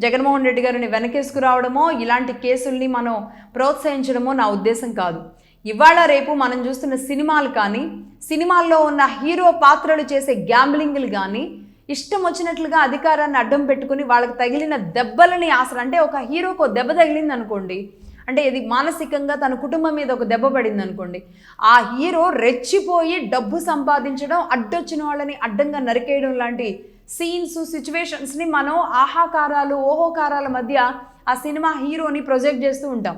జగన్మోహన్ రెడ్డి గారిని వెనకేసుకురావడమో ఇలాంటి కేసుల్ని మనం ప్రోత్సహించడమో నా ఉద్దేశం కాదు. ఇవాళ రేపు మనం చూస్తున్న సినిమాలు కానీ, సినిమాల్లో ఉన్న హీరో పాత్రలు చేసే గ్యాంబ్లింగ్లు కానీ, ఇష్టం వచ్చినట్లుగా అధికారాన్ని అడ్డం పెట్టుకుని వాళ్ళకి తగిలిన దెబ్బలని అంటే ఒక హీరోకు దెబ్బ తగిలింది అనుకోండి, అంటే ఇది మానసికంగా తన కుటుంబం మీద ఒక దెబ్బ పడింది అనుకోండి, ఆ హీరో రెచ్చిపోయి డబ్బు సంపాదించడం, అడ్డొచ్చిన వాళ్ళని అడ్డంగా నరికేయడం లాంటి సీన్స్, సిచ్యువేషన్స్ని మనం ఆహాకారాలు ఓహోకారాల మధ్య ఆ సినిమా హీరోని ప్రొజెక్ట్ చేస్తూ ఉంటాం.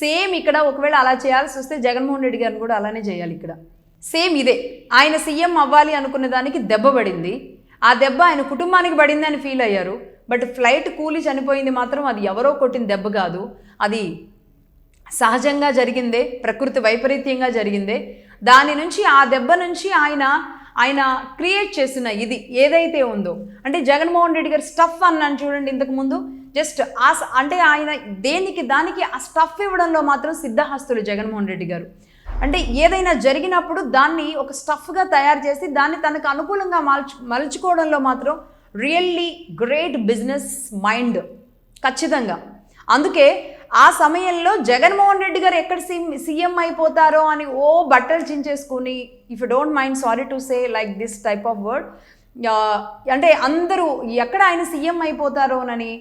సేమ్ ఇక్కడ ఒకవేళ అలా చేయాల్సి వస్తే జగన్మోహన్ రెడ్డి గారిని కూడా అలానే చేయాలి. ఇక్కడ సేమ్ ఇదే, ఆయన సీఎం అవ్వాలి అనుకున్న దానికి దెబ్బ పడింది, ఆ దెబ్బ ఆయన కుటుంబానికి పడింది అని ఫీల్ అయ్యారు. బట్ ఫ్లైట్ కూలి చనిపోయింది మాత్రం అది ఎవరో కొట్టిన దెబ్బ కాదు, అది సహజంగా జరిగిందే, ప్రకృతి వైపరీత్యంగా జరిగిందే. దాని నుంచి ఆ దెబ్బ నుంచి ఆయన క్రియేట్ చేసిన ఇది ఏదైతే ఉందో, అంటే జగన్మోహన్ రెడ్డి గారు స్టఫ్ అన్నాను చూడండి ఇంతకుముందు, జస్ట్ అంటే ఆయన దేనికి దానికి ఆ స్టఫ్ ఇవ్వడంలో మాత్రం సిద్ధహస్తులు జగన్మోహన్ రెడ్డి గారు. అంటే ఏదైనా జరిగినప్పుడు దాన్ని ఒక స్టఫ్గా తయారు చేసి దాన్ని తనకు అనుకూలంగా మలుచుకోవడంలో మాత్రం రియల్లీ గ్రేట్ బిజినెస్ మైండ్ ఖచ్చితంగా. అందుకే ఆ సమయంలో జగన్మోహన్ రెడ్డి గారు ఎక్కడ సీఎం అయిపోతారో అని బట్టలు చించేసుకుని, if you don't mind, sorry to say like this type of word, అంటే అందరూ ఎక్కడ ఆయన సీఎం అయిపోతారోనని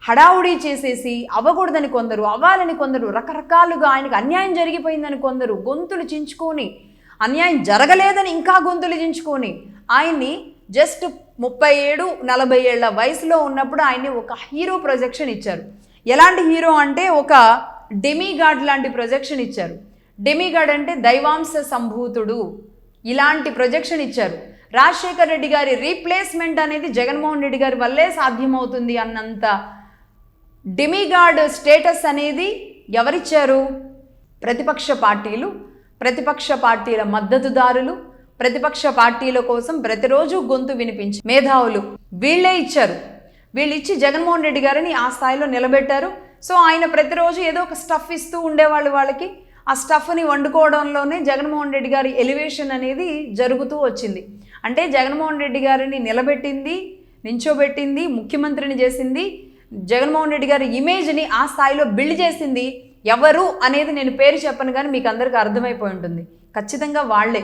హడావుడి చేసేసి, అవ్వకూడదని కొందరు, అవ్వాలని కొందరు, రకరకాలుగా ఆయనకు అన్యాయం జరిగిపోయిందని కొందరు గొంతులు చించుకొని, అన్యాయం జరగలేదని ఇంకా గొంతులు చించుకొని ఆయన్ని జస్ట్ 37-40 ఏళ్ల వయసులో ఉన్నప్పుడు ఆయన్ని ఒక హీరో ప్రొజెక్షన్ ఇచ్చారు. ఎలాంటి హీరో అంటే ఒక డెమిగాడ్ లాంటి ప్రొజెక్షన్ ఇచ్చారు. డెమిగాడ్ అంటే దైవాంశ సంభూతుడు, ఇలాంటి ప్రొజెక్షన్ ఇచ్చారు. రాజశేఖర్ రెడ్డి గారి రీప్లేస్మెంట్ అనేది జగన్మోహన్ రెడ్డి గారి వల్లే సాధ్యమవుతుంది అన్నంత డెమిగాడ్ స్టేటస్ అనేది ఎవరిచ్చారు? ప్రతిపక్ష పార్టీలు, ప్రతిపక్ష పార్టీల మద్దతుదారులు, ప్రతిపక్ష పార్టీల కోసం ప్రతిరోజు గొంతు వినిపించి మేధావులు వీళ్ళే ఇచ్చారు. వీళ్ళు ఇచ్చి జగన్మోహన్ రెడ్డి గారిని ఆ స్థాయిలో నిలబెట్టారు. సో ఆయన ప్రతిరోజు ఏదో ఒక స్టఫ్ ఇస్తూ ఉండేవాళ్ళు వాళ్ళకి. ఆ స్టఫ్ని వండుకోవడంలోనే జగన్మోహన్ రెడ్డి గారి ఎలివేషన్ అనేది జరుగుతూ వచ్చింది. అంటే జగన్మోహన్ రెడ్డి గారిని నిలబెట్టింది, నించోబెట్టింది, ముఖ్యమంత్రిని చేసింది, జగన్మోహన్ రెడ్డి గారి ఇమేజ్ని ఆ స్థాయిలో బిల్డ్ చేసింది ఎవరు అనేది నేను పేరు చెప్పను కానీ మీకు అందరికీ అర్థమైపోయి ఉంటుంది. ఖచ్చితంగా వాళ్ళే.